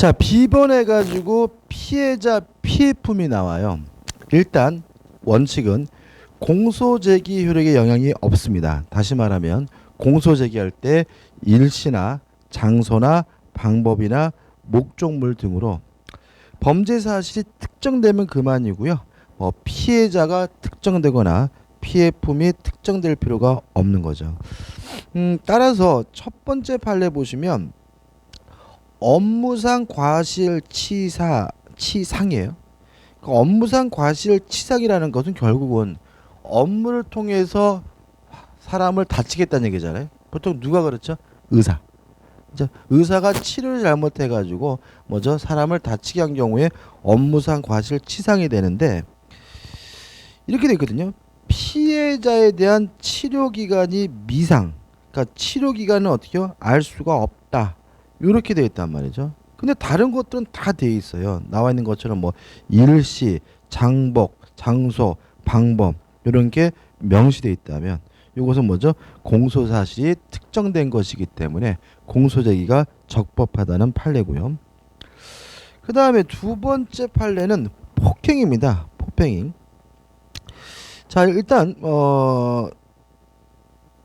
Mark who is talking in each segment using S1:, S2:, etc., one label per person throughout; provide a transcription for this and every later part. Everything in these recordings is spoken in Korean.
S1: 자, B번해 가지고 피해자 피해품이 나와요. 일단 원칙은 공소제기 효력에 영향이 없습니다. 다시 말하면 공소제기할 때 일시나 장소나 방법이나 목적물 등으로 범죄 사실이 특정되면 그만이고요. 피해자가 특정되거나 피해품이 특정될 필요가 없는 거죠. 따라서 첫 번째 판례 보시면 업무상 과실치상이에요. 그 업무상 과실치상이라는 것은 결국은 업무를 통해서 사람을 다치겠다는 얘기잖아요. 보통 누가 그렇죠? 의사. 의사가 치료를 잘못해가지고 뭐죠? 사람을 다치게 한 경우에 업무상 과실치상이 되는데 이렇게 되거든요. 피해자에 대한 치료 기간이 미상. 그러니까 치료 기간은 어떻게요? 알 수가 없다. 이렇게 되어 있단 말이죠. 근데 다른 것들은 다 되어 있어요. 나와 있는 것처럼 뭐 일시, 장복, 장소, 방법 이런 게 명시되어 있다면 이것은 뭐죠? 공소 사실이 특정된 것이기 때문에 공소제기가 적법하다는 판례고요. 그 다음에 두 번째 판례는 폭행입니다. 폭행. 자, 일단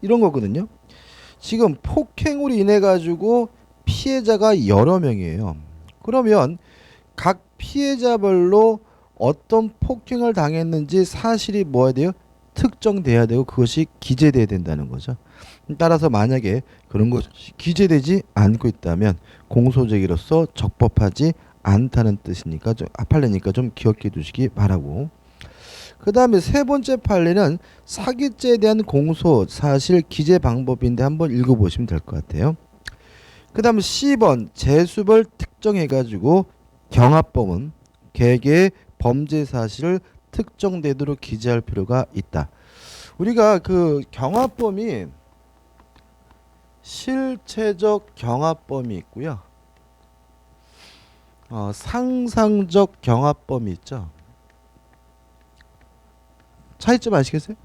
S1: 이런 거거든요. 지금 폭행으로 인해 가지고 피해자가 여러 명이에요. 그러면 각 피해자별로 어떤 폭행을 당했는지 사실이 뭐야 돼요? 특정돼야 되고 그것이 기재돼야 된다는 거죠. 따라서 만약에 그런 것이 기재되지 않고 있다면 공소제기로서 적법하지 않다는 뜻이니까 판례니까 좀 기억해 두시기 바라고. 그 다음에 세 번째 판례는 사기죄에 대한 공소 사실 기재 방법인데 한번 읽어보시면 될 것 같아요. 그 다음에 C번 재수별 특정해가지고 경합범은 개개의 범죄 사실을 특정되도록 기재할 필요가 있다. 우리가 그 경합범이 실체적 경합범이 있고요. 상상적 경합범이 있죠. 차이점 아시겠어요?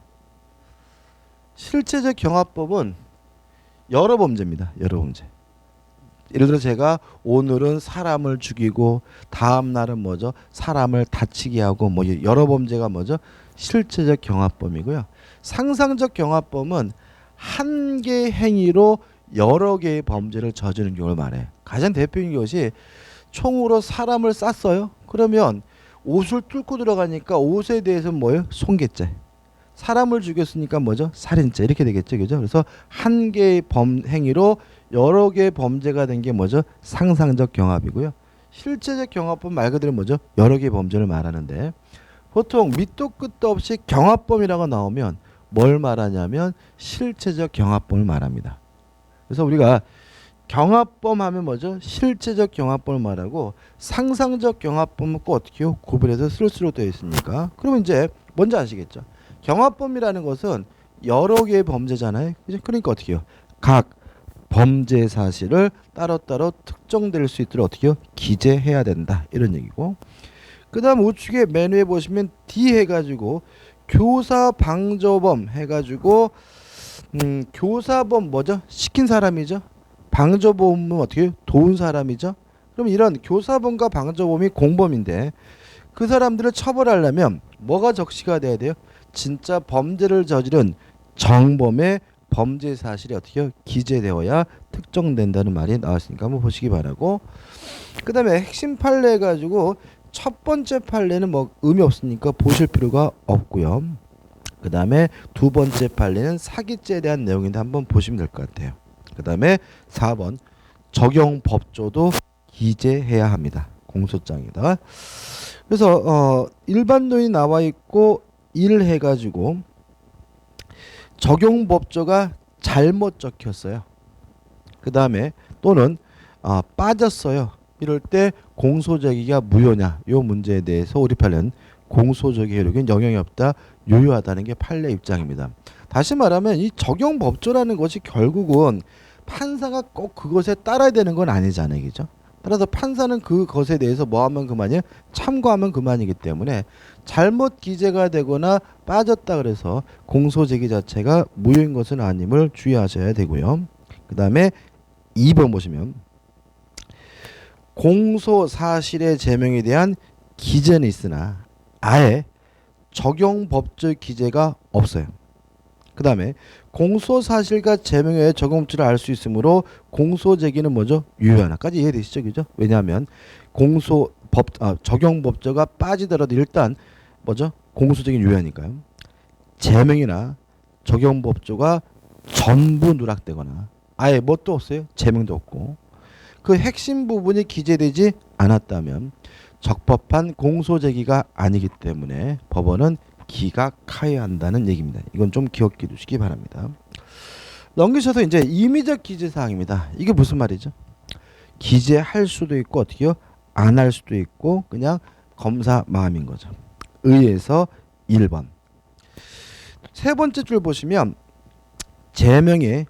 S1: 실체적 경합법은 여러 범죄입니다. 여러 범죄. 예를 들어 제가 오늘은 사람을 죽이고 다음 날은 뭐죠? 사람을 다치게 하고 뭐 여러 범죄가 뭐죠? 실체적 경합범이고요. 상상적 경합범은 한 개의 행위로 여러 개의 범죄를 저지르는 경우를 말해요. 가장 대표적인 것이 총으로 사람을 쐈어요. 그러면 옷을 뚫고 들어가니까 옷에 대해서는 뭐예요? 손괴죄. 사람을 죽였으니까 뭐죠? 살인죄. 이렇게 되겠죠. 그죠? 그래서 한 개의 행위로 여러 개의 범죄가 된 게 뭐죠? 상상적 경합이고요. 실체적 경합범 말 그대로 뭐죠? 여러 개의 범죄를 말하는데 보통 밑도 끝도 없이 경합범이라고 나오면 뭘 말하냐면 실체적 경합범을 말합니다. 그래서 우리가 경합범 하면 뭐죠? 실체적 경합범을 말하고 상상적 경합범은 꼭 어떻게 해요? 구분해서 쓸수록 되어 있으니까. 그러면 이제 뭔지 아시겠죠? 경합범이라는 것은 여러 개의 범죄잖아요. 그러니까 어떻게 해요? 각 범죄 사실을 따로따로 특정될 수 있도록 어떻게 해요? 기재해야 된다. 이런 얘기고. 그 다음 우측에 맨 위에 보시면 D 해가지고 교사 방조범 해가지고 교사범 뭐죠? 시킨 사람이죠. 방조범은 어떻게 해요? 도운 사람이죠. 그럼 이런 교사범과 방조범이 공범인데 그 사람들을 처벌하려면 뭐가 적시가 돼야 돼요? 진짜 범죄를 저지른 정범의 범죄 사실이 어떻게 해요? 기재되어야 특정된다는 말이 나왔으니까 한번 보시기 바라고. 그 다음에 핵심 판례 가지고 첫 번째 판례는 뭐 의미 없으니까 보실 필요가 없고요. 그 다음에 두 번째 판례는 사기죄에 대한 내용인데 한번 보시면 될 것 같아요. 그 다음에 4번 적용 법조도 기재해야 합니다. 공소장에다가. 그래서 일반론이 나와 있고 1 해가지고 적용 법조가 잘못 적혔어요. 그 다음에 또는 빠졌어요. 이럴 때 공소제기가 무효냐 이 문제에 대해서 우리 판례는 공소제기 효력은 영향이 없다 유효하다는 게 판례 입장입니다. 다시 말하면 이 적용 법조라는 것이 결국은 판사가 꼭 그것에 따라야 되는 건 아니잖아요. 그죠? 따라서 판사는 그것에 대해서 뭐 하면 그만이에요? 참고하면 그만이기 때문에 잘못 기재가 되거나 빠졌다 그래서 공소제기 자체가 무효인 것은 아님을 주의하셔야 되고요. 그 다음에 2번 보시면 공소 사실의 제명에 대한 기재는 있으나 아예 적용 법적 기재가 없어요. 그 다음에 공소 사실과 제명의 적용치를 알 수 있으므로 공소 제기는 뭐죠? 유효하나까지 이해되시죠, 그죠? 왜냐하면 적용 법조가 빠지더라도 일단 뭐죠? 공소 제기는 유효하니까요. 제명이나 적용 법조가 전부 누락되거나 아예 뭣도 없어요. 제명도 없고 그 핵심 부분이 기재되지 않았다면 적법한 공소 제기가 아니기 때문에 법원은 기각하여야 한다는 얘기입니다. 이건 좀 기억해 두시기 바랍니다. 넘기셔서 이제 임의적 기재 사항입니다. 이게 무슨 말이죠? 기재할 수도 있고 어떻게요? 안 할 수도 있고 그냥 검사 마음인 거죠. 의에서 1번. 세 번째 줄 보시면 제명의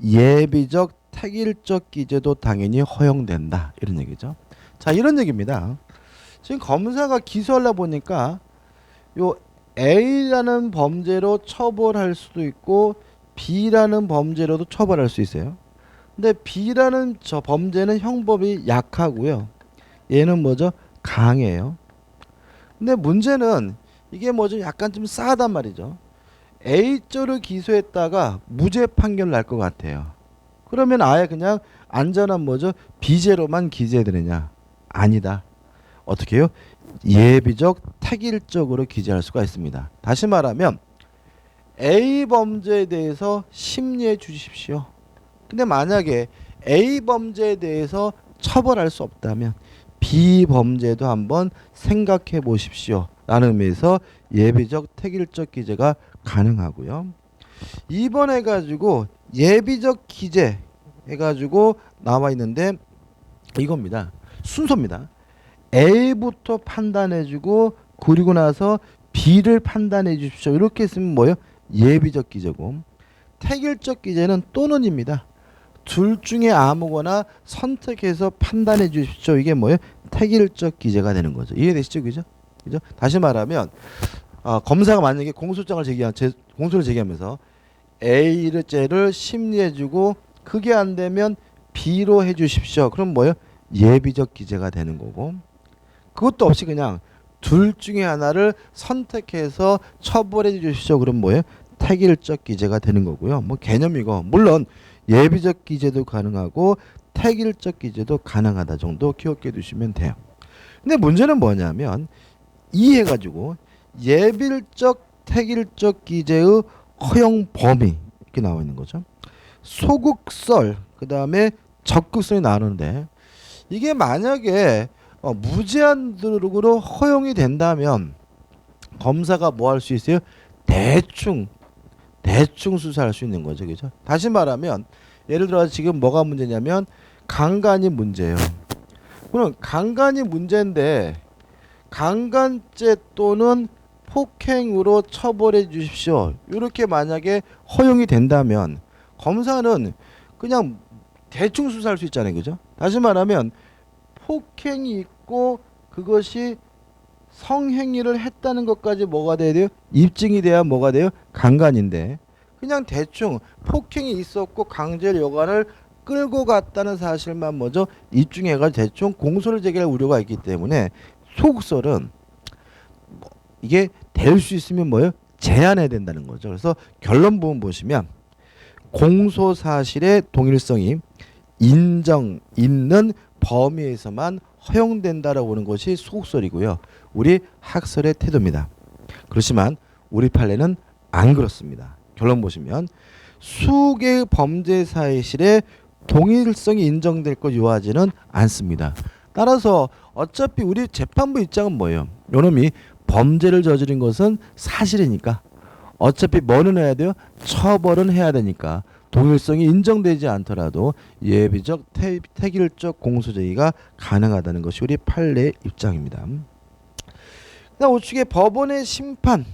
S1: 예비적 택일적 기재도 당연히 허용된다. 이런 얘기죠. 자, 이런 얘기입니다. 지금 검사가 기소하려 보니까 요 A라는 범죄로 처벌할 수도 있고 B라는 범죄로도 처벌할 수 있어요. 근데 B라는 저 범죄는 형법이 약하고요. 얘는 뭐죠? 강해요. 근데 문제는 이게 뭐죠? 약간 좀 싸단 말이죠. A조를 기소했다가 무죄 판결 날 것 같아요. 그러면 아예 그냥 안전한 뭐죠? B죄로만 기재해야 되느냐? 아니다. 어떻게 해요? 예비적 택일적으로 기재할 수가 있습니다. 다시 말하면 A 범죄에 대해서 심리해 주십시오. 근데 만약에 A 범죄에 대해서 처벌할 수 없다면 B 범죄도 한번 생각해 보십시오. 라는 의미에서 예비적 택일적 기재가 가능하고요. 2번 해가지고 예비적 기재 해가지고 나와 있는데 이겁니다. 순서입니다. A부터 판단해주고 그리고 나서 B를 판단해 주십시오. 이렇게 쓰면 뭐예요? 예비적 기재고 택일적 기재는 또는입니다. 둘 중에 아무거나 선택해서 판단해 주십시오. 이게 뭐예요? 택일적 기재가 되는 거죠. 이해되시죠? 그죠? 그죠? 다시 말하면 검사가 만약에 공소를 제기하면서 A를 죄를 심리해주고 그게 안 되면 B로 해주십시오. 그럼 뭐예요? 예비적 기재가 되는 거고 그것도 없이 그냥 둘 중에 하나를 선택해서 처벌해 주십시오. 그럼 뭐예요? 택일적 기재가 되는 거고요. 뭐 개념이고 물론 예비적 기재도 가능하고 택일적 기재도 가능하다 정도 기억해 두시면 돼요. 근데 문제는 뭐냐면 이 해가지고 예비적 택일적 기재의 허용 범위 이렇게 나와 있는 거죠. 소극설 그 다음에 적극설이 나오는데 이게 만약에 무제한으로 허용이 된다면 검사가 뭐 할 수 있어요? 대충 수사할 수 있는 거죠. 그죠? 다시 말하면 예를 들어 지금 뭐가 문제냐면 강간이 문제예요. 그럼 강간이 문제인데 강간죄 또는 폭행으로 처벌해 주십시오. 이렇게 만약에 허용이 된다면 검사는 그냥 대충 수사할 수 있잖아요. 그죠? 다시 말하면 폭행이 있고 그것이 성행위를 했다는 것까지 뭐가 돼야 돼요? 입증이 돼야 뭐가 돼요? 강간인데 그냥 대충 폭행이 있었고 강제 여관을 끌고 갔다는 사실만 뭐죠? 입증해가지고 대충 공소를 제기할 우려가 있기 때문에 소극설은 이게 될 수 있으면 뭐예요? 제한해야 된다는 거죠. 그래서 결론 부분 보시면 공소 사실의 동일성이 인정 있는 범위에서만 허용된다라고 보는 것이 소극설이고요. 우리 학설의 태도입니다. 그렇지만 우리 판례는 안 그렇습니다. 결론 보시면 수개의 범죄 사실의 동일성이 인정될 것 요하지는 않습니다. 따라서 어차피 우리 재판부 입장은 뭐예요? 요놈이 범죄를 저지른 것은 사실이니까 어차피 뭐는 해야 돼요? 처벌은 해야 되니까 동일성이 인정되지 않더라도 예비적 택일적 공소제기가 가능하다는 것이 우리 판례의 입장입니다. 그다음 우측에 법원의 심판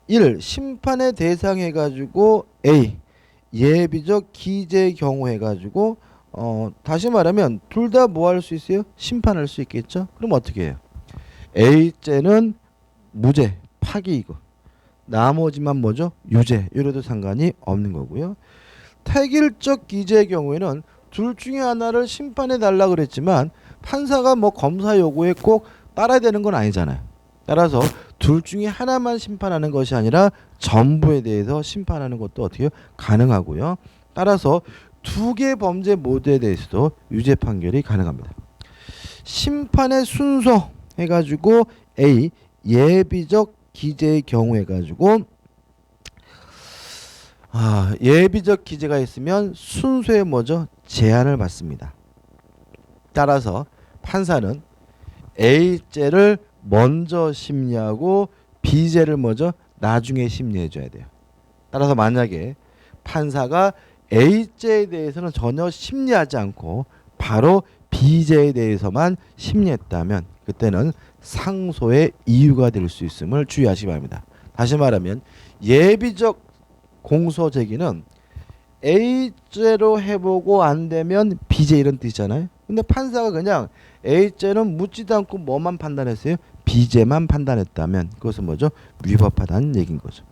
S1: 1. 심판의 대상 해가지고 A 예비적 기재 경우 해가지고 다시 말하면 둘 다 뭐 할 수 있어요? 심판할 수 있겠죠? 그럼 어떻게 해요? A죄는 무죄 파기이고 나머지만 뭐죠? 유죄 이래도 상관이 없는 거고요. 택일적 기재의 경우에는 둘 중에 하나를 심판해 달라 그랬지만 판사가 뭐 검사 요구에 꼭 따라야 되는 건 아니잖아요. 따라서 둘 중에 하나만 심판하는 것이 아니라 전부에 대해서 심판하는 것도 어떻게 가능하고요. 따라서 두 개 범죄 모두에 대해서도 유죄 판결이 가능합니다. 심판의 순서 해가지고 A 예비적 기재의 경우 해가지고 예비적 기재가 있으면 순서에 뭐죠? 제한을 받습니다. 따라서 판사는 A죄를 먼저 심리하고 B죄를 뭐죠? 나중에 심리해 줘야 돼요. 따라서 만약에 판사가 A죄에 대해서는 전혀 심리하지 않고 바로 B죄에 대해서만 심리했다면 그때는 상소의 이유가 될 수 있음을 주의하시기 바랍니다. 다시 말하면 예비적 공소 제기는 A죄로 해보고 안 되면 B죄 이런 뜻이잖아요. 근데 판사가 그냥 A죄는 묻지도 않고 뭐만 판단했어요? B죄만 판단했다면 그것은 뭐죠? 위법하다는 얘기인 거죠.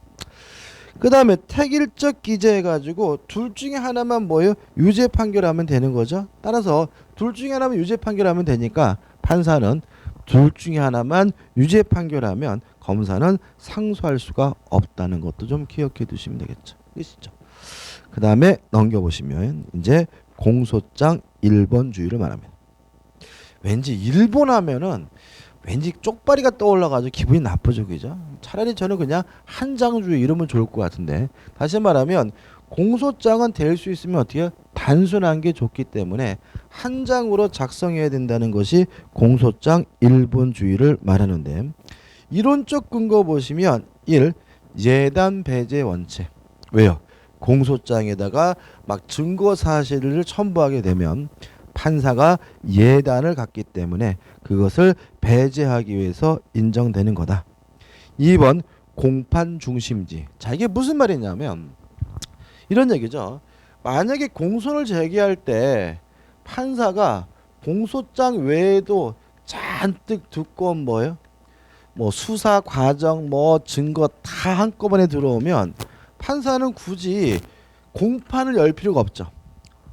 S1: 그 다음에 택일적 기재해가지고 둘 중에 하나만 뭐예요? 유죄 판결하면 되는 거죠. 따라서 둘 중에 하나만 유죄 판결하면 되니까 판사는 둘 중에 하나만 유죄 판결하면 검사는 상소할 수가 없다는 것도 좀 기억해 두시면 되겠죠. 그렇죠? 그 다음에 넘겨보시면 이제 공소장 1번 주의를 말합니다. 왠지 1번 하면은 왠지 쪽발이가 떠올라가지고 기분이 나쁘죠, 그죠? 차라리 저는 그냥 한장주의 이러면 좋을 것 같은데 다시 말하면 공소장은 될 수 있으면 어떻게 단순한 게 좋기 때문에 한 장으로 작성해야 된다는 것이 공소장 1번주의를 말하는데 이론적 근거 보시면 1. 예단 배제 원칙. 왜요? 공소장에다가 막 증거 사실을 첨부하게 되면 판사가 예단을 갖기 때문에 그것을 배제하기 위해서 인정되는 거다. 2번 공판 중심지. 자, 이게 무슨 말이냐면 이런 얘기죠. 만약에 공소를 제기할 때 판사가 공소장 외에도 잔뜩 두꺼운 뭐예요? 뭐 수사 과정 뭐 증거 다 한꺼번에 들어오면 판사는 굳이 공판을 열 필요가 없죠.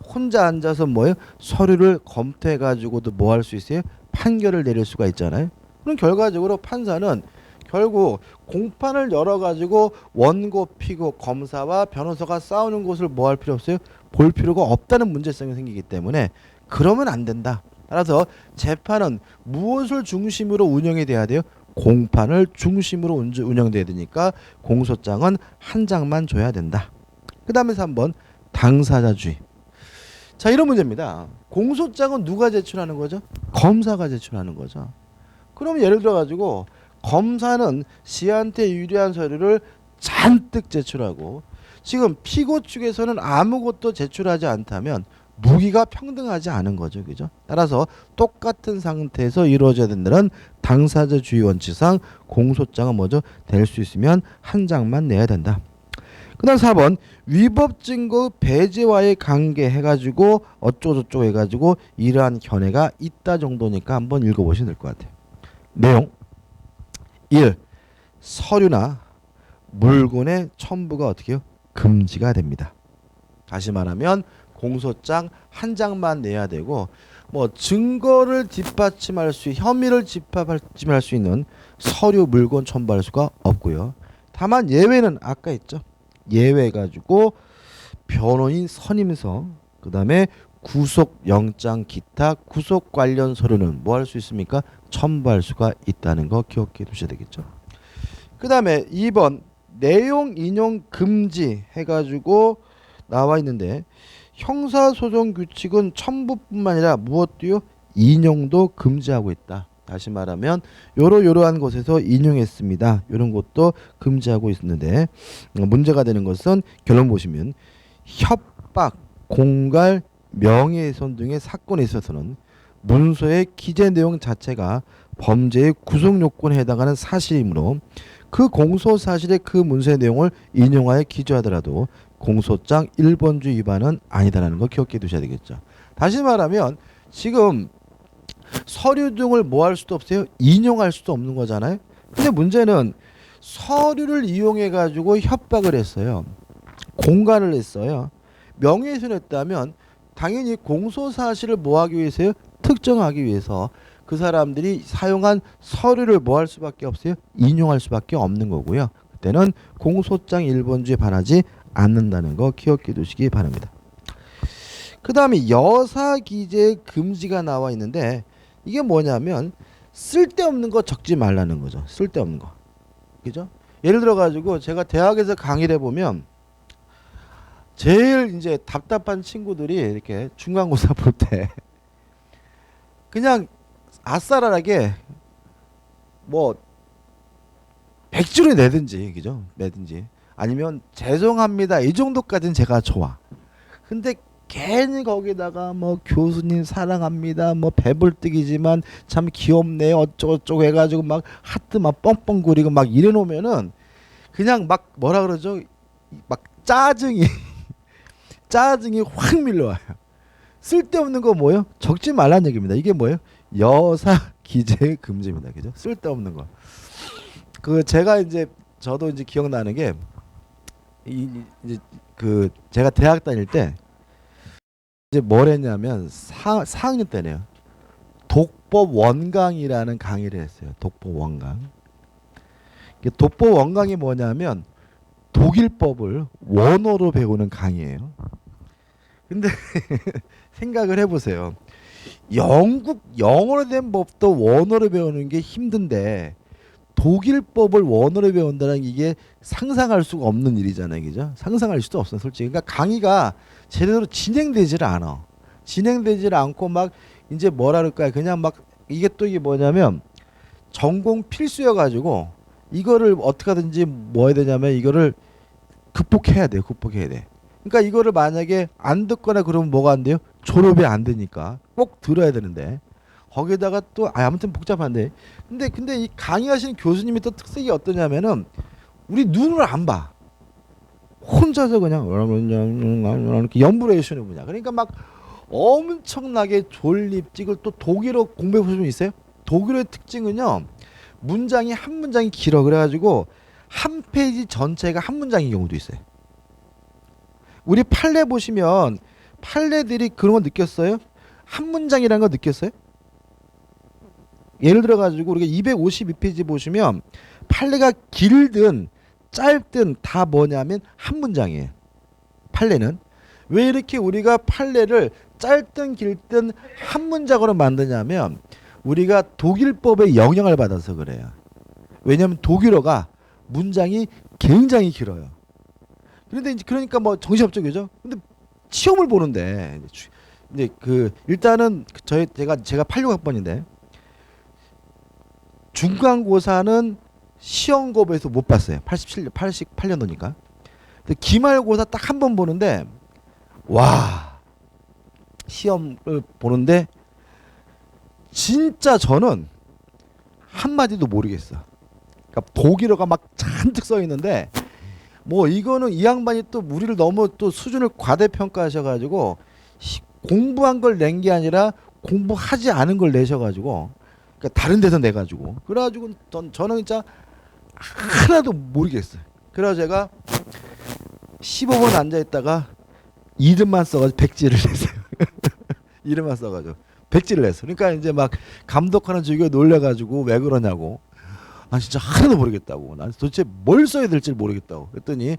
S1: 혼자 앉아서 뭐예요? 서류를 검토해 가지고도 뭐 할 수 있어요? 판결을 내릴 수가 있잖아요. 그럼 결과적으로 판사는 결국 공판을 열어 가지고 원고 피고 검사와 변호사가 싸우는 것을 뭐 할 필요 없어요? 볼 필요가 없다는 문제성이 생기기 때문에 그러면 안 된다. 따라서 재판은 무엇을 중심으로 운영이 돼야 돼요? 공판을 중심으로 운영돼야 되니까 공소장은 한 장만 줘야 된다. 그 다음에 3번 당사자주의. 자, 이런 문제입니다. 공소장은 누가 제출하는 거죠? 검사가 제출하는 거죠. 그러면 예를 들어 가지고 검사는 씨한테 유리한 서류를 잔뜩 제출하고 지금 피고 측에서는 아무것도 제출하지 않다면 무기가 평등하지 않은 거죠. 그죠? 따라서 똑같은 상태에서 이루어져야 된다는 당사자주의 원칙상 공소장은 뭐죠? 될 수 있으면 한 장만 내야 된다. 그 다음 4번 위법 증거 배제와의 관계 해가지고 어쩌고저쩌고 해가지고 이러한 견해가 있다 정도니까 한번 읽어보시면 될 것 같아요. 내용 1. 서류나 물건의 첨부가 어떻게 해요? 금지가 됩니다. 다시 말하면 공소장 한 장만 내야 되고 뭐 증거를 뒷받침할 수 혐의를 뒷받침할 수 있는 서류 물건 첨부할 수가 없고요. 다만 예외는 아까 있죠. 예외 가지고 변호인 선임서 그다음에 구속영장 기타 구속 관련 서류는 뭐 할 수 있습니까? 첨부할 수가 있다는 거 기억해 두셔야 되겠죠. 그다음에 2번 내용 인용 금지 해가지고 나와 있는데 형사소송 규칙은 첨부뿐만 아니라 무엇도요? 인용도 금지하고 있다. 다시 말하면 요러한 곳에서 인용했습니다. 이런 것도 금지하고 있는데 문제가 되는 것은 결론 보시면 협박, 공갈, 명예훼손 등의 사건에 있어서는 문서의 기재 내용 자체가 범죄의 구속 요건에 해당하는 사실이므로 그 공소 사실의 그 문서의 내용을 인용하여 기재하더라도 공소장 1번주 위반은 아니다라는 거 기억해 두셔야 되겠죠. 다시 말하면 지금 서류 등을 뭐 할 수도 없어요? 인용할 수도 없는 거잖아요. 근데 문제는 서류를 이용해 가지고 협박을 했어요. 공갈을 했어요. 명예훼손했다면 당연히 공소 사실을 뭐 하기 위해서요? 특정하기 위해서 그 사람들이 사용한 서류를 뭐 할 수밖에 없어요? 인용할 수밖에 없는 거고요. 그때는 공소장 1번주에 반하지 않는다는 거 기억해 두시기 바랍니다. 그 다음에 여사 기재 금지가 나와 있는데 이게 뭐냐면 쓸데없는 거 적지 말라는 거죠. 쓸데없는 거. 그죠? 예를 들어 가지고 제가 대학에서 강의를 해보면 제일 이제 답답한 친구들이 이렇게 중간고사 볼 때 그냥 아싸라하게 뭐 100줄을 내든지 그죠? 내든지 아니면 죄송합니다 이 정도까지는 제가 좋아. 근데 괜히 거기다가 뭐 교수님 사랑합니다 뭐 배불뜨기지만 참 귀엽네요 어쩌고저쩌고 해가지고 막 하트 막 뻥뻥 그리고 막 이래 놓으면은 그냥 막 뭐라 그러죠? 막 짜증이 짜증이 확 밀려와요. 쓸데없는 거 뭐요? 적지 말라는 얘기입니다. 이게 뭐예요? 여사 기재 금지입니다. 그죠? 쓸데없는 거. 그 제가 이제 저도 이제 기억나는 게 이제 그 제가 대학 다닐 때 이제 뭘 했냐면 4학년 때네요. 독법 원강이라는 강의를 했어요. 독법 원강. 독법 원강이 뭐냐면 독일법을 원어로 배우는 강의예요. 근데 생각을 해보세요. 영국 영어로 된 법도 원어로 배우는 게 힘든데 독일법을 원어로 배운다는 게 이게 상상할 수가 없는 일이잖아요. 그죠? 상상할 수도 없어요. 솔직히. 그러니까 강의가 제대로 진행되질 않아. 진행되질 않고 막 이제 뭐라 그럴까요? 그냥 막 이게 또 이게 뭐냐면 전공 필수여가지고 이거를 어떻게 하든지 뭐 해야 되냐면 이거를 극복해야 돼요. 극복해야 돼. 그러니까 이거를 만약에 안 듣거나 그러면 뭐가 안 돼요? 졸업이 안 되니까 꼭 들어야 되는데 거기다가 또 아무튼 복잡한데 근데 이 강의하시는 교수님이 또 특색이 어떠냐면은 우리 눈을 안 봐. 혼자서 그냥 이렇게 연구를 해주시는 분이야. 그러니까 막 엄청나게 졸립지. 또 독일어 공부해 보신 분 있어요? 독일어의 특징은요 문장이 한 문장이 길어. 그래가지고 한 페이지 전체가 한 문장인 경우도 있어요. 우리 판례 보시면 판례들이 그런 거 느꼈어요? 한 문장이라는 거 느꼈어요? 예를 들어 가지고 우리가 252페이지 보시면 판례가 길든 짧든 다 뭐냐면 한 문장이에요. 판례는 왜 이렇게 우리가 판례를 짧든 길든 한 문장으로 만드냐면 우리가 독일법의 영향을 받아서 그래요. 왜냐하면 독일어가 문장이 굉장히 길어요. 그런데 이제 그러니까 뭐 정신없죠, 근데 시험을 보는데 이제 그 일단은 제가 86학번인데 중간고사는 시험고에서 못 봤어요. 88년도니까. 근데 기말고사 딱 한 번 보는데 와 시험을 보는데 진짜 저는 한마디도 모르겠어. 그러니까 독일어가 막 잔뜩 써 있는데 뭐 이거는 이 양반이 또 우리를 너무 또 수준을 과대평가하셔가지고 공부한 걸 낸 게 아니라 공부하지 않은 걸 내셔가지고 그러니까 다른 데서 내가지고 그래가지고 저는 진짜 하나도 모르겠어요. 그래서 제가 15분 앉아있다가 이름만 써가지고 백지를 냈어요. 이름만 써가지고 백지를 냈어. 그러니까 이제 막 감독하는 주기가 놀래가지고 왜 그러냐고. 아 진짜 하나도 모르겠다고. 난 도대체 뭘 써야 될지 모르겠다고. 그랬더니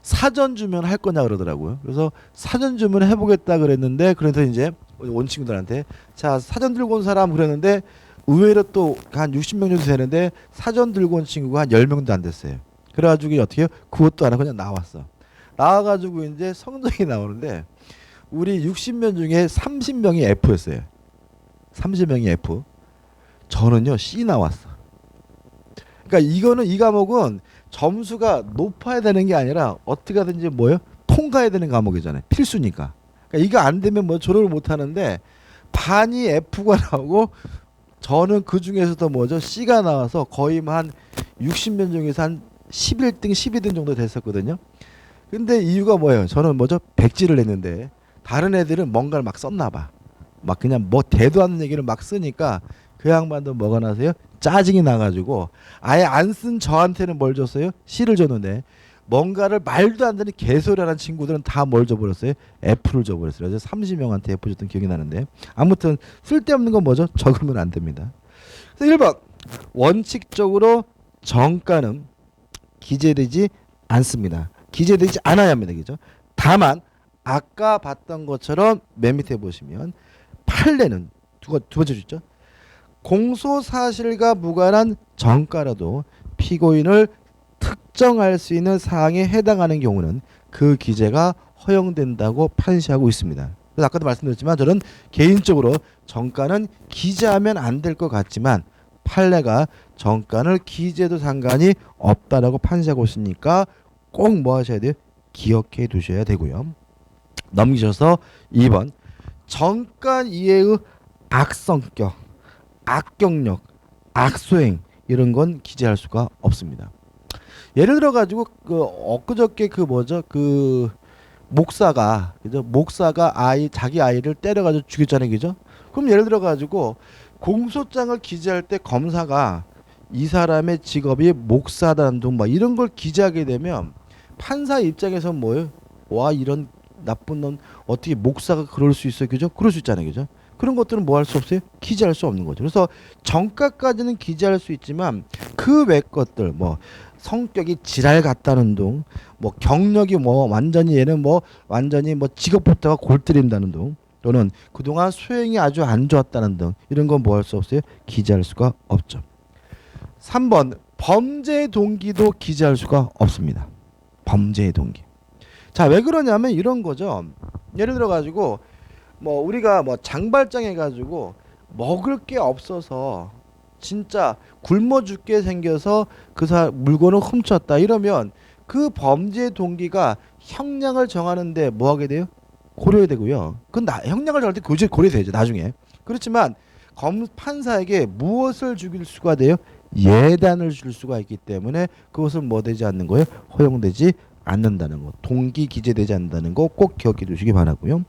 S1: 사전 주면 할 거냐 그러더라고요. 그래서 사전 주면 해보겠다 그랬는데 그래서 이제 온 친구들한테 자 사전 들고 온 사람 그랬는데 의외로 또 한 60명 정도 되는데 사전 들고 온 친구가 한 10명도 안 됐어요. 그래가지고 어떻게 해요? 그것도 안 하고 그냥 나왔어. 나와가지고 이제 성적이 나오는데 우리 60명 중에 30명이 F였어요. 30명이 F. 저는요 C 나왔어. 그러니까 이거는 이 과목은 점수가 높아야 되는 게 아니라 어떻게 하든지 뭐요? 통과해야 되는 과목이잖아요. 필수니까. 그러니까 이거 안 되면 뭐 졸업을 못 하는데 반이 F가 나오고 저는 그 중에서도 뭐죠? C가 나와서 거의 한 60명 중에서 한 11등, 12등 정도 됐었거든요. 근데 이유가 뭐예요? 저는 뭐죠? 백지를 냈는데 다른 애들은 뭔가를 막 썼나 봐. 막 그냥 뭐 대도 않는 얘기를 막 쓰니까 그 양반도 뭐가 나세요? 짜증이 나가지고 아예 안 쓴 저한테는 뭘 줬어요? C를 줬는데 뭔가를 말도 안 되는 개소리하는 친구들은 다 뭘 줘버렸어요? F를 줘버렸어요. 그래서 30명한테 F 줬던 기억이 나는데 아무튼 쓸데없는 건 뭐죠? 적으면 안 됩니다. 그래서 1번 원칙적으로 정가는 기재되지 않습니다. 기재되지 않아야 합니다. 그죠? 다만 아까 봤던 것처럼 맨 밑에 보시면 판례는 두 번째 줬죠. 공소사실과 무관한 정가라도 피고인을 특정할 수 있는 사항에 해당하는 경우는 그 기재가 허용된다고 판시하고 있습니다. 그래서 아까도 말씀드렸지만 저는 개인적으로 정가는 기재하면 안 될 것 같지만 판례가 정가를 기재도 상관이 없다라고 판시하고 있으니까 꼭 뭐 하셔야 돼요? 기억해 두셔야 되고요. 넘기셔서 2번 정가 이해의 악성격, 악경력, 악소행 이런 건 기재할 수가 없습니다. 예를 들어 가지고 그 엊그저께 그 뭐죠? 그 목사가 그죠? 목사가 자기 아이를 때려 가지고 죽였잖아요. 그죠? 그럼 예를 들어 가지고 공소장을 기재할 때 검사가 이 사람의 직업이 목사다는 등 뭐 이런 걸 기재하게 되면 판사 입장에서 뭐예요? 와 이런 나쁜 놈 어떻게 목사가 그럴 수 있어요? 그죠? 그럴 수 있잖아요. 그죠? 그런 것들은 뭐 할 수 없어요? 기재할 수 없는 거죠. 그래서 정가까지는 기재할 수 있지만 그 외 것들 뭐 성격이 지랄 같다는 둥, 뭐 경력이 뭐 완전히 얘는 뭐 완전히 뭐 직업부터가 골 때린다는 둥, 또는 그동안 수행이 아주 안 좋았다는 등 이런 건 뭐 할 수 없어요? 기재할 수가 없죠. 3번 범죄 동기도 기재할 수가 없습니다. 범죄 동기. 자, 왜 그러냐면 이런 거죠. 예를 들어 가지고 뭐 우리가 뭐 장발장 해가지고 먹을 게 없어서 진짜 굶어 죽게 생겨서 물건을 훔쳤다 이러면 그 범죄 동기가 형량을 정하는데 뭐 하게 돼요? 고려해야 되고요. 형량을 정할 때 고려돼야죠 나중에. 그렇지만 판사에게 무엇을 죽일 수가 돼요? 예단을 줄 수가 있기 때문에 그것은 뭐 되지 않는 거예요? 허용되지 않는다는 거. 동기 기재되지 않는다는 거 꼭 기억해 두시기 바라고요.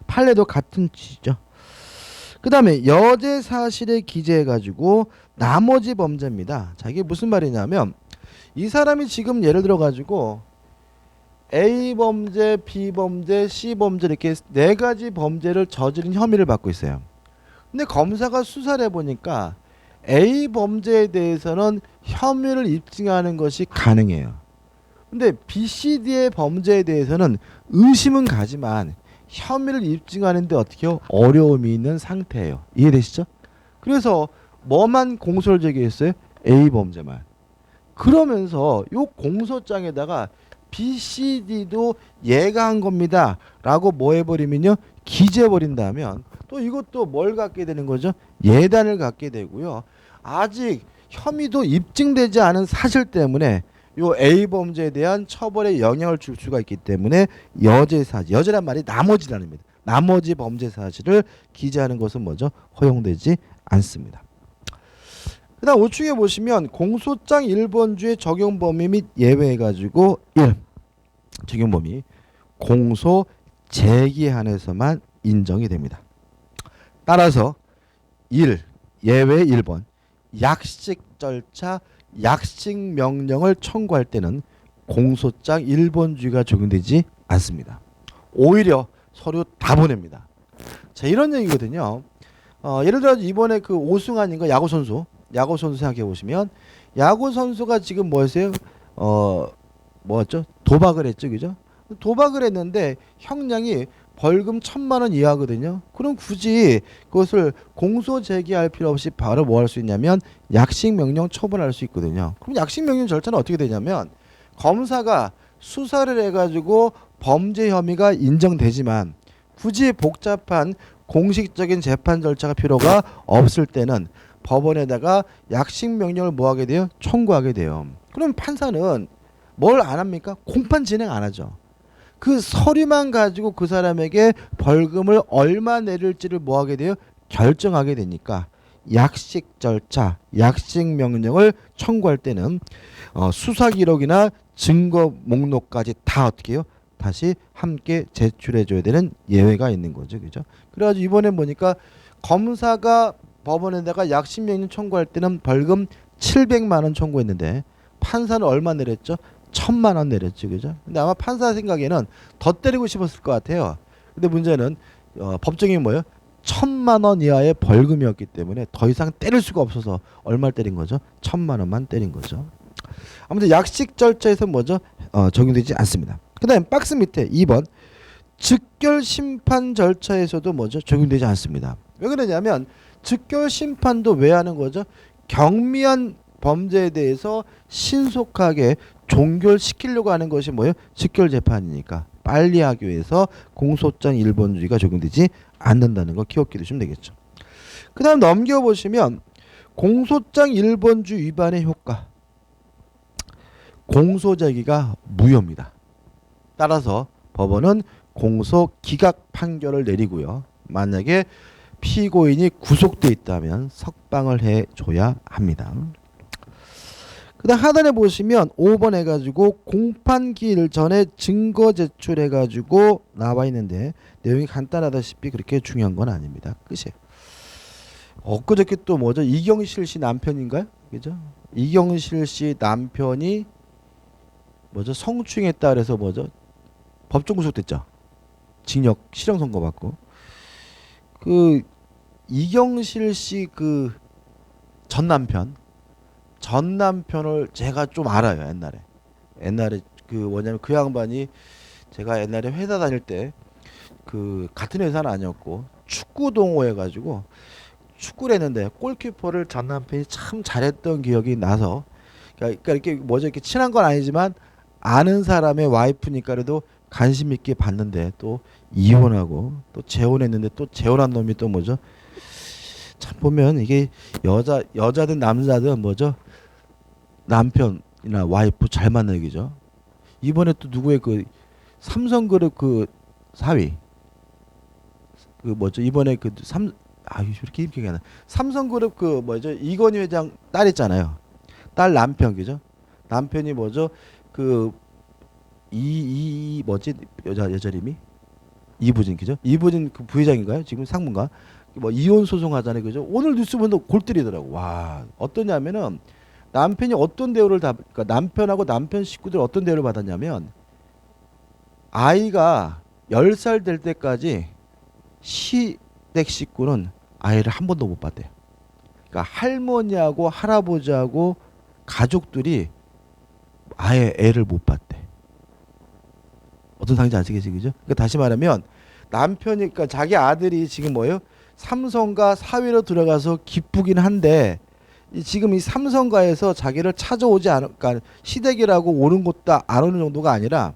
S1: 판례도 같은 취지죠. 그 다음에 여죄 사실에 기재해가지고 나머지 범죄입니다. 자, 이게 무슨 말이냐면 이 사람이 지금 예를 들어가지고 A 범죄, B 범죄, C 범죄 이렇게 네 가지 범죄를 저지른 혐의를 받고 있어요. 근데 검사가 수사를 해보니까 A 범죄에 대해서는 혐의를 입증하는 것이 가능해요. 근데 B, C, D의 범죄에 대해서는 의심은 가지만 혐의를 입증하는데 어떻게 해요? 어려움이 있는 상태예요. 이해되시죠? 그래서 뭐만 공소를 제기했어요? A 범죄만. 그러면서 요 공소장에다가 B, C, D도 얘가 한 겁니다 라고 뭐 해버리면요 기재해버린다면 또 이것도 뭘 갖게 되는 거죠? 예단을 갖게 되고요. 아직 혐의도 입증되지 않은 사실 때문에 요 A 범죄에 대한 처벌에 영향을 줄 수가 있기 때문에 여죄 사실, 여죄란 말이 나머지라는 의미입니다. 나머지 범죄 사실을 기재하는 것은 뭐죠? 허용되지 않습니다. 그 다음 우측에 보시면 공소장 1번주의 적용 범위 및 예외 가지고 1. 적용 범위 공소 제기한에서만 인정이 됩니다. 따라서 1. 예외 1번 약식 절차 약식 명령을 청구할 때는 공소장 1번주의가 적용되지 않습니다. 오히려 서류 다 보냅니다. 자, 이런 얘기거든요. 예를 들어 이번에 그 오승환인가 야구 선수 생각해 보시면 야구 선수가 지금 뭐였어요? 뭐였죠? 도박을 했죠, 그죠? 도박을 했는데 형량이 벌금 1,000만 원 이하거든요. 그럼 굳이 그것을 공소 제기할 필요 없이 바로 뭐 할 수 있냐면 약식 명령 처분할 수 있거든요. 그럼 약식 명령 절차는 어떻게 되냐면 검사가 수사를 해가지고 범죄 혐의가 인정되지만 굳이 복잡한 공식적인 재판 절차가 필요가 없을 때는 법원에다가 약식 명령을 뭐 하게 돼요? 청구하게 돼요. 그럼 판사는 뭘 안 합니까? 공판 진행 안 하죠. 그 서류만 가지고 그 사람에게 벌금을 얼마 내릴지를 뭐 하게 돼요? 결정하게 되니까 약식 절차, 약식 명령을 청구할 때는 수사 기록이나 증거 목록까지 다 어떻게 해요? 다시 함께 제출해 줘야 되는 예외가 있는 거죠. 그죠? 그래가지고 이번에 보니까 검사가 법원에다가 약식 명령 청구할 때는 벌금 700만 원 청구했는데 판사는 얼마 내렸죠? 1,000만 원 내렸죠, 그죠? 근데 아마 판사 생각에는 더 때리고 싶었을 것 같아요. 근데 문제는 법정이 뭐예요? 1,000만 원 이하의 벌금이었기 때문에 더 이상 때릴 수가 없어서 얼마를 때린 거죠? 1,000만 원만 때린 거죠. 아무튼 약식 절차에서 뭐죠? 적용되지 않습니다. 그다음 박스 밑에 2번 즉결 심판 절차에서도 뭐죠? 적용되지 않습니다. 왜 그러냐면 즉결 심판도 왜 하는 거죠? 경미한 범죄에 대해서 신속하게 종결시키려고 하는 것이 뭐예요? 즉결 재판이니까 빨리 하기 위해서 공소장 1번주의가 적용되지 않는다는 거 기억해 두시면 되겠죠. 그 다음 넘겨보시면 공소장 1번주 위반의 효과. 공소제기가 무효입니다. 따라서 법원은 공소 기각 판결을 내리고요. 만약에 피고인이 구속돼 있다면 석방을 해줘야 합니다. 그 다음 하단에 보시면 5번 해가지고 공판기일 전에 증거 제출해가지고 나와 있는데 내용이 간단하다시피 그렇게 중요한 건 아닙니다. 끝이에요. 엊그저께 또 뭐죠? 이경실 씨 남편인가요? 그죠? 이경실 씨 남편이 뭐죠? 성추행했다 그래서 뭐죠? 법정 구속됐죠. 징역 실형 선고받고. 그 이경실 씨 그 전 남편을 제가 좀 알아요. 옛날에 그 뭐냐면 그 양반이 제가 옛날에 회사 다닐 때 그 같은 회사는 아니었고 축구 동호회 가지고 축구를 했는데 골키퍼를 전 남편이 참 잘했던 기억이 나서 그러니까 이렇게 뭐죠? 이렇게 친한 건 아니지만 아는 사람의 와이프니까 그래도 관심 있게 봤는데 또 이혼하고 또 재혼했는데 또 재혼한 놈이 또 뭐죠? 참 보면 이게 여자든 남자든 뭐죠? 남편이나 와이프 잘 만나기죠. 이번에 또 누구의 그 삼성그룹 그 사위 그 뭐죠? 이번에 이렇게 기억이 안 나. 삼성그룹 그 뭐죠? 이건희 회장 딸 있잖아요. 딸 남편 그죠? 남편이 뭐죠? 그 뭐지 여자 이름이 이부진 그죠? 이부진 그 부회장인가요? 지금 상무인가? 뭐 이혼 소송 하잖아요, 그죠? 오늘 뉴스 보면 골 때리더라고. 와 어떠냐면은 남편이 어떤 대우를 그러니까 남편하고 남편 식구들 어떤 대우를 받았냐면 아이가 10살 될 때까지 시댁 식구는 아이를 한 번도 못 봤대요. 그러니까 할머니하고 할아버지하고 가족들이 아예 애를 못 봤대. 어떤 상황인지 아시겠지, 그죠? 그러니까 다시 말하면 남편이 그러니까 자기 아들이 지금 뭐예요? 삼성가 사회로 들어가서 기쁘긴 한데 지금 이 삼성가에서 자기를 찾아오지 않을 그러니까 시댁이라고 오는 것도 안 오는 정도가 아니라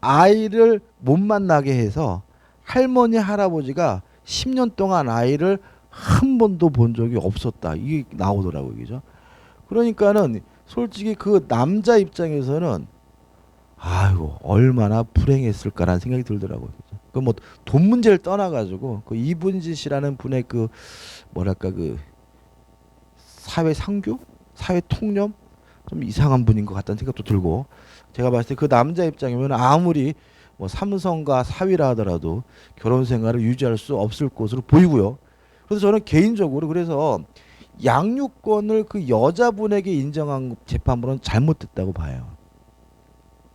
S1: 아이를 못 만나게 해서 할머니 할아버지가 10년 동안 아이를 한 번도 본 적이 없었다. 이게 나오더라고요. 그죠? 그러니까는 솔직히 그 남자 입장에서는 아이고 얼마나 불행했을까라는 생각이 들더라고요. 그 뭐 돈 문제를 떠나가지고 그 이분지 씨라는 분의 그 뭐랄까 그 사회 상규, 사회 통념 좀 이상한 분인 것 같다는 생각도 들고 제가 봤을 때 그 남자 입장이면 아무리 뭐 삼성과 사위라 하더라도 결혼 생활을 유지할 수 없을 것으로 보이고요. 그래서 저는 개인적으로 그래서 양육권을 그 여자분에게 인정한 재판부는 잘못됐다고 봐요.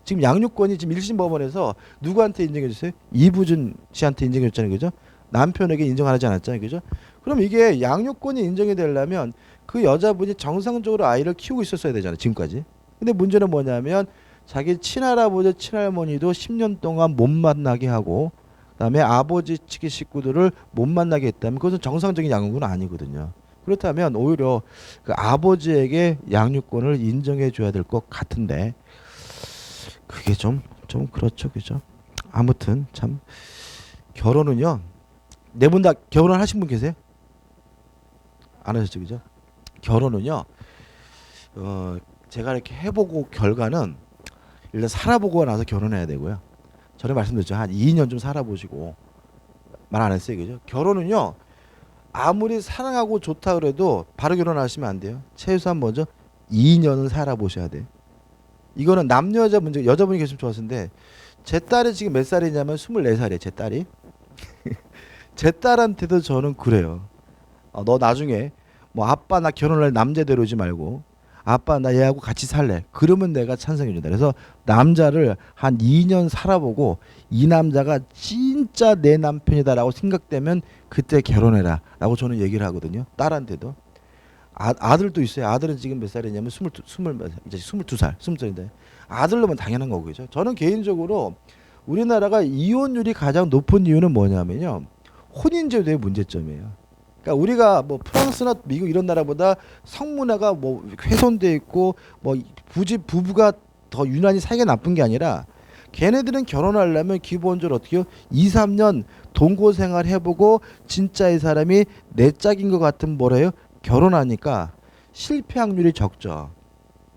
S1: 지금 양육권이 지금 1심 법원에서 누구한테 인정해 주세요? 이부준 씨한테 인정해 줬잖아요. 그죠? 남편에게 인정하지 않았잖아요. 그죠? 그럼 이게 양육권이 인정이 되려면 그 여자분이 정상적으로 아이를 키우고 있었어야 되잖아요. 지금까지. 근데 문제는 뭐냐면 자기 친할아버지 친할머니도 10년 동안 못 만나게 하고 그다음에 아버지 측의 식구들을 못 만나게 했다면 그것은 정상적인 양육은 아니거든요. 그렇다면 오히려 그 아버지에게 양육권을 인정해 줘야 될 것 같은데 그게 좀 그렇죠. 그죠? 아무튼 참 결혼은요. 네 분 다 결혼을 하신 분 계세요? 안 하셨죠. 그죠? 결혼은요. 제가 이렇게 해보고 결과는 일단 살아보고 나서 결혼해야 되고요. 전에 말씀드렸죠. 한 2년 좀 살아보시고 말 안 했어요. 그죠? 결혼은요. 아무리 사랑하고 좋다 그래도 바로 결혼하시면 안 돼요. 최소한 먼저 2년을 살아보셔야 돼요. 이거는 남녀 여자 문제 여자분이 계시면 좋았을 텐데 제 딸이 지금 몇 살이냐면 24살이에요. 제 딸이. 제 딸한테도 저는 그래요. 너 나중에 뭐 아빠 나 결혼할 남자 데려오지 말고 아빠 나 얘하고 같이 살래. 그러면 내가 찬성해 준다. 그래서 남자를 한 2년 살아보고 이 남자가 진짜 내 남편이다라고 생각되면 그때 결혼해라 라고 저는 얘기를 하거든요. 딸한테도. 아들도 있어요. 아들은 지금 몇 살이냐면 이제 22살, 20살인데 아들로면 당연한 거고 그죠. 저는 개인적으로 우리나라가 이혼율이 가장 높은 이유는 뭐냐면요. 혼인제도의 문제점이에요. 그러니까 우리가 뭐 프랑스나 미국 이런 나라보다 성문화가 뭐 훼손돼 있고 뭐 굳이 부부가 더 유난히 사이가 나쁜 게 아니라 걔네들은 결혼하려면 기본적으로 어떻게요? 2, 3년 동거 생활 해보고 진짜 이 사람이 내 짝인 것 같은 뭐래요? 결혼하니까 실패 확률이 적죠.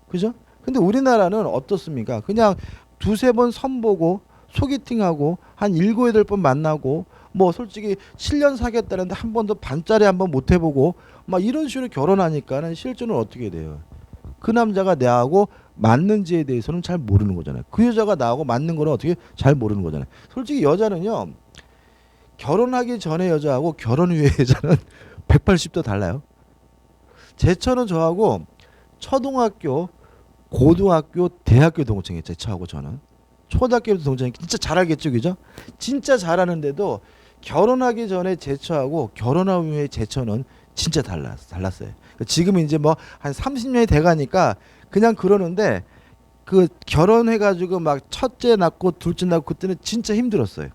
S1: 그죠? 근데 우리나라는 어떻습니까? 그냥 두세 번 선보고 소개팅하고 한 7, 8번 만나고 뭐 솔직히 7년 사귀었다는데 한 번도 반짜리 한 번 못 해보고 막 이런 식으로 결혼하니까는 실제는 어떻게 돼요? 그 남자가 나하고 맞는지에 대해서는 잘 모르는 거잖아요. 그 여자가 나하고 맞는 거는 어떻게 잘 모르는 거잖아요. 솔직히 여자는요. 결혼하기 전에 여자하고 결혼 후에 여자는 180도 달라요. 제 처는 저하고 초등학교, 고등학교, 대학교 동창이에요. 제 처하고 저는. 초등학교부터 동창이 진짜 잘 알겠죠, 그죠? 진짜 잘하는데도 결혼하기 전에 제 처하고 결혼한 후에 제 처는 진짜 달랐어요. 지금 이제 뭐 한 30년이 돼가니까 그냥 그러는데 그 결혼해가지고 막 첫째 낳고 둘째 낳고 그때는 진짜 힘들었어요.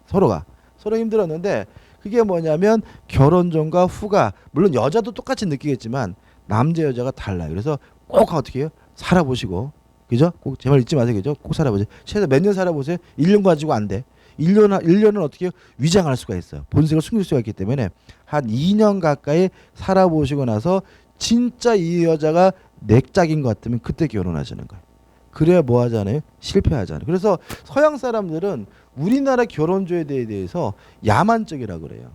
S1: 서로 힘들었는데 그게 뭐냐면 결혼 전과 후가 물론 여자도 똑같이 느끼겠지만 남자 여자가 달라요. 그래서 꼭 어떻게 해요? 살아보시고 그죠? 꼭 제 말 잊지 마세요. 그죠? 꼭 살아보세요. 최소 몇 년 살아보세요. 1년 가지고 안 돼. 1년은 어떻게 해요? 위장할 수가 있어요. 본색을 숨길 수가 있기 때문에 한 2년 가까이 살아보시고 나서 진짜 이 여자가 내 짝인 것 같으면 그때 결혼하시는 거예요. 그래야 뭐 하잖아요? 실패하잖아요. 그래서 서양 사람들은 우리나라 결혼조에 대해서 야만적이라 그래요.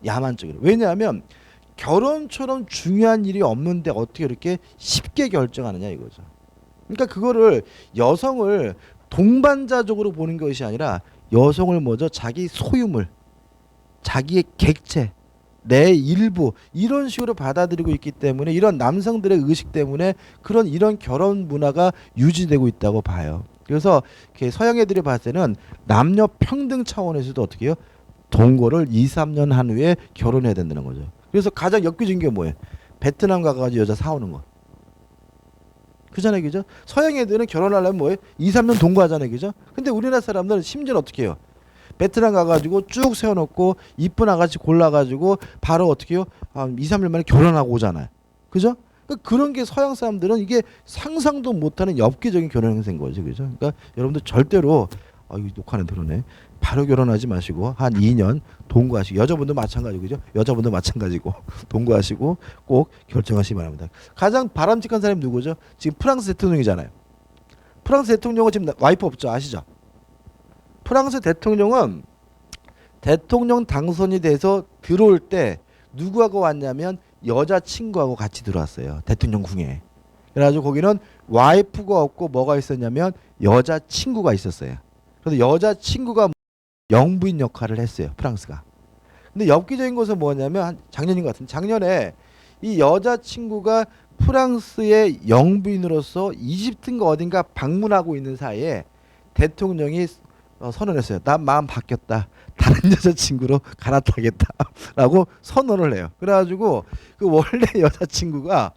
S1: 야만적이라. 왜냐하면 결혼처럼 중요한 일이 없는데 어떻게 이렇게 쉽게 결정하느냐 이거죠. 그러니까 그거를 여성을 동반자적으로 보는 것이 아니라 여성을 먼저 자기 소유물, 자기의 객체, 내 일부 이런 식으로 받아들이고 있기 때문에 이런 남성들의 의식 때문에 이런 결혼 문화가 유지되고 있다고 봐요. 그래서 서양 애들이 봤을 때는 남녀 평등 차원에서도 어떻게 해요? 동거를 2, 3년 한 후에 결혼해야 된다는 거죠. 그래서 가장 엽기적인 게 뭐예요? 베트남 가가지고 여자 사오는 거. 그잖아요, 그죠? 서양 애들은 결혼하려면 뭐예요? 2, 3년 동거하잖아요, 그죠? 근데 우리나라 사람들은 심지어 어떻게 해요? 베트남 가가지고 쭉 세워놓고 이쁜 아가씨 골라가지고 바로 어떻게 해요? 2, 3년 만에 결혼하고 오잖아요. 그죠? 그러니까 그런 게 서양 사람들은 이게 상상도 못하는 엽기적인 결혼 행세인 거죠. 그죠? 그러니까 여러분들 절대로 이거 녹화는 들어네. 바로 결혼하지 마시고 한 2년 동거하시고 여자분도 마찬가지고 그죠? 여자분도 마찬가지고 동거하시고 꼭 결정하시기 바랍니다. 가장 바람직한 사람이 누구죠? 지금 프랑스 대통령이잖아요. 프랑스 대통령은 지금 와이프 없죠? 아시죠? 프랑스 대통령은 대통령 당선이 돼서 들어올 때 누구하고 왔냐면 여자친구하고 같이 들어왔어요. 대통령궁에. 그래가지고 거기는 와이프가 없고 뭐가 있었냐면 여자친구가 있었어요. 그래서 여자친구가 영부인 역할을 했어요. 프랑스가. 근데 엽기적인 것은 뭐냐면 작년인 것 같은데 작년에 이 여자친구가 프랑스의 영부인으로서 이집트인가 어딘가 방문하고 있는 사이에 대통령이 선언했어요. 난 마음 바뀌었다. 다른 여자친구로 갈아타겠다라고 선언을 해요. 그래가지고 그 원래 여자친구가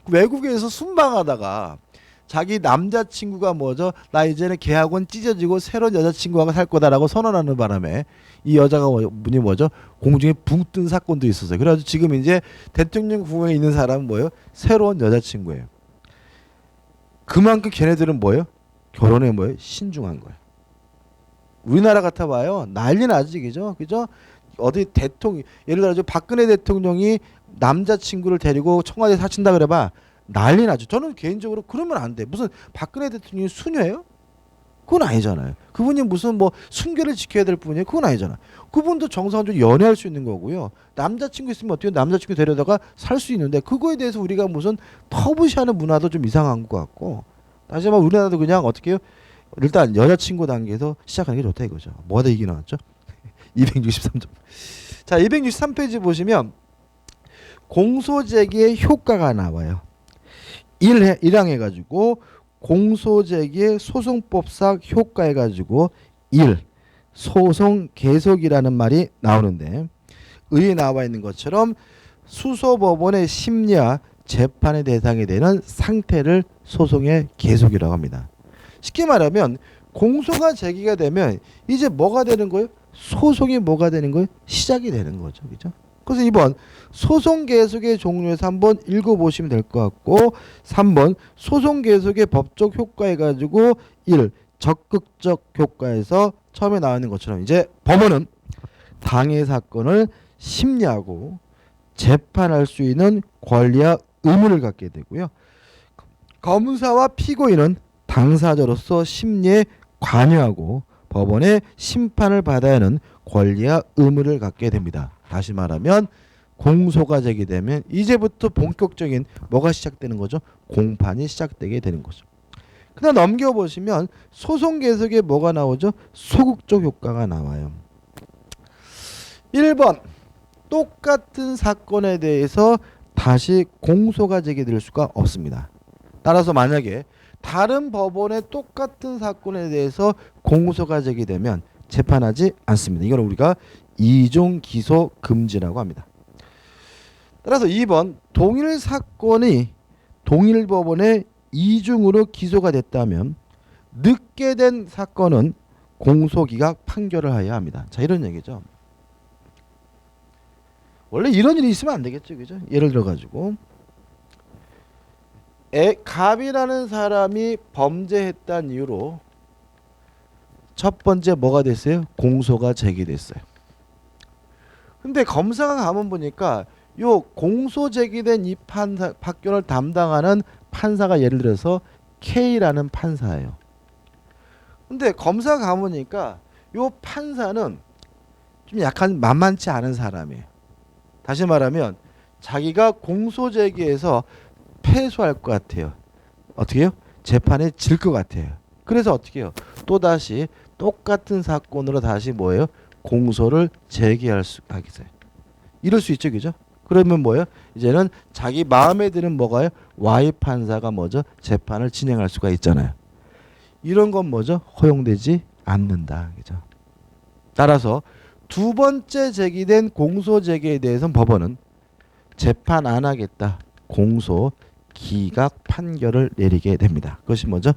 S1: 외국에서 순방하다가 자기 남자친구가 뭐죠? 나 이제는 걔하고는 찢어지고 새로운 여자친구하고 살 거다라고 선언하는 바람에 이 여자가 분이 뭐죠? 공중에 붕 뜬 사건도 있었어요. 그래가지고 지금 이제 대통령 궁에 있는 사람은 뭐예요? 새로운 여자친구예요. 그만큼 걔네들은 뭐예요? 결혼에 뭐예요? 신중한 거예요. 우리나라 같아 봐요. 난리 나지, 그죠? 어디 대통령, 예를 들어 박근혜 대통령이 남자친구를 데리고 청와대 사친다 그래봐. 난리 나죠. 저는 개인적으로 그러면 안 돼. 무슨 박근혜 대통령이 수녀예요? 그건 아니잖아요. 그분이 무슨 뭐 순결을 지켜야 될 분이에요? 그건 아니잖아. 그분도 정상적으로 연애할 수 있는 거고요. 남자친구 있으면 어떻게 남자친구 데려다가 살 수 있는데 그거에 대해서 우리가 무슨 터부시하는 문화도 좀 이상한 것 같고 다시 말해 우리나라도 그냥 어떻게 해요? 일단 여자친구 단계에서 시작하는 게 좋다 이거죠. 뭐가 얘기 나왔죠? 263점. 자, 263페이지 보시면 공소제기의 효과가 나와요. 1항 해가지고 공소제기의 소송법상 효과 해가지고 1. 소송 계속이라는 말이 나오는데 의에 나와 있는 것처럼 수소법원의 심리와 재판의 대상이 되는 상태를 소송의 계속이라고 합니다. 쉽게 말하면 공소가 제기가 되면 이제 뭐가 되는 거예요? 소송이 뭐가 되는 거예요? 시작이 되는 거죠. 그죠? 그래서 2번 소송 계속의 종류에서 한번 읽어보시면 될 것 같고 3번 소송 계속의 법적 효과 해가지고 1. 적극적 효과에서 처음에 나와 있는 것처럼 이제 법원은 당해 사건을 심리하고 재판할 수 있는 권리와 의무를 갖게 되고요. 검사와 피고인은 당사자로서 심리에 관여하고 법원의 심판을 받아야 하는 권리와 의무를 갖게 됩니다. 다시 말하면 공소가 제기되면 이제부터 본격적인 뭐가 시작되는 거죠? 공판이 시작되게 되는 거죠. 그다음 넘겨보시면 소송 계속에 뭐가 나오죠? 소극적 효과가 나와요. 1번 똑같은 사건에 대해서 다시 공소가 제기될 수가 없습니다. 따라서 만약에 다른 법원의 똑같은 사건에 대해서 공소가 제기되면 재판하지 않습니다. 이걸 우리가 이중 기소 금지라고 합니다. 따라서 2번 동일 사건이 동일 법원의 이중으로 기소가 됐다면 늦게 된 사건은 공소기각 판결을 해야 합니다. 자, 이런 얘기죠. 원래 이런 일이 있으면 안 되겠죠. 그죠? 예를 들어 가지고 갑이라는 사람이 범죄했다는 이유로 첫 번째 뭐가 됐어요? 공소가 제기됐어요. 근데 검사가 가면 보니까 요 공소 제기된 이 판사 판결을 담당하는 판사가 예를 들어서 K라는 판사예요. 근데 검사가 가보니까 요 판사는 좀 약간 만만치 않은 사람이에요. 다시 말하면 자기가 공소 제기해서 패소할 것 같아요. 어떻게 해요? 재판에 질 것 같아요. 그래서 어떻게 해요? 또다시 똑같은 사건으로 다시 뭐예요? 공소를 제기할 수가 있어요. 이럴 수 있죠. 그죠? 그러면 뭐예요? 이제는 자기 마음에 드는 뭐가요? Y 판사가 뭐죠? 재판을 진행할 수가 있잖아요. 이런 건 뭐죠? 허용되지 않는다. 그죠? 따라서 두 번째 제기된 공소 제기에 대해서는 법원은 재판 안 하겠다. 공소 기각 판결을 내리게 됩니다. 그것이 뭐죠?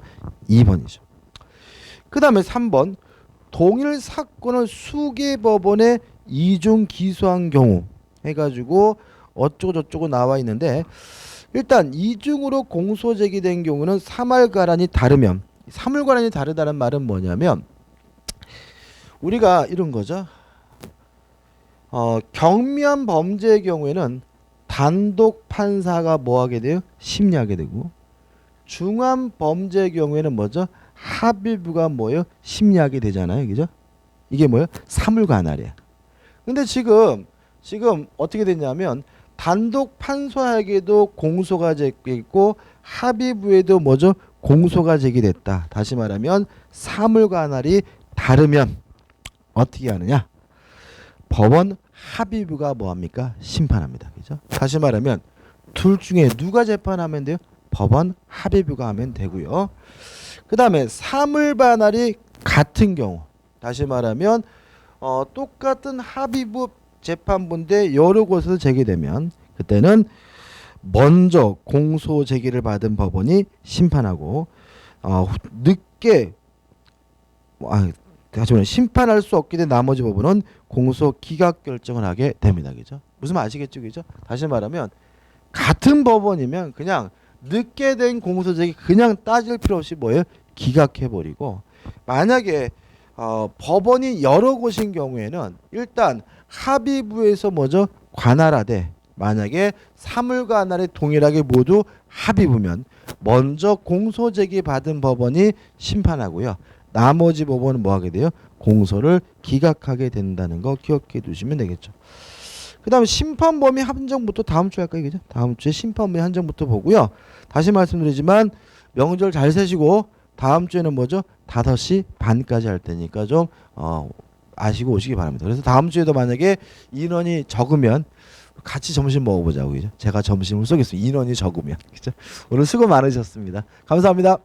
S1: 2번이죠. 그 다음에 3번 동일 사건을 수개 법원에 이중 기소한 경우 해가지고 어쩌고 저쩌고 나와 있는데 일단 이중으로 공소 제기된 경우는 사물관한이 다르면 사물관한이 다르다는 말은 뭐냐면 우리가 이런 거죠. 경미한 범죄의 경우에는 단독 판사가 뭐 하게 돼요? 심리하게 되고 중한 범죄의 경우에는 뭐죠? 합의부가 뭐예요? 심리하게 되잖아요. 그죠? 이게 뭐예요? 사물관할이에요. 근데 지금 어떻게 됐냐면 단독 판사에게도 공소가 제기됐고 합의부에도 뭐죠? 공소가 제기됐다. 다시 말하면 사물관할이 다르면 어떻게 하느냐? 법원 합의부가 뭐합니까? 심판합니다. 그죠? 다시 말하면 둘 중에 누가 재판하면 돼요? 법원 합의부가 하면 되고요. 그 다음에 사물반할이 같은 경우 다시 말하면 똑같은 합의부 재판부인데 여러 곳에서 제기되면 그때는 먼저 공소 제기를 받은 법원이 심판하고 늦게 다시 말하면 심판할 수 없게 된 나머지 법원은 공소 기각 결정을 하게 됩니다. 그죠? 무슨 말 아시겠죠? 그죠? 다시 말하면 같은 법원이면 그냥 늦게 된 공소 제기 그냥 따질 필요 없이 뭐예요? 기각해 버리고 만약에 법원이 여러 곳인 경우에는 일단 합의부에서 뭐죠? 관할하되 만약에 사물관할이 동일하게 모두 합의부면 먼저 공소 제기 받은 법원이 심판하고요. 나머지 법원은 뭐 하게 돼요? 공소를 기각하게 된다는 거 기억해 두시면 되겠죠. 그 다음에 심판범위 한정부터 다음 주에 할까요? 그죠? 다음 주에 심판범위 한정부터 보고요. 다시 말씀드리지만 명절 잘 세시고 다음 주에는 뭐죠? 5시 반까지 할 테니까 좀 아시고 오시기 바랍니다. 그래서 다음 주에도 만약에 인원이 적으면 같이 점심 먹어보자고 그죠? 제가 점심을 쏘겠습니다. 인원이 적으면 그죠? 오늘 수고 많으셨습니다. 감사합니다.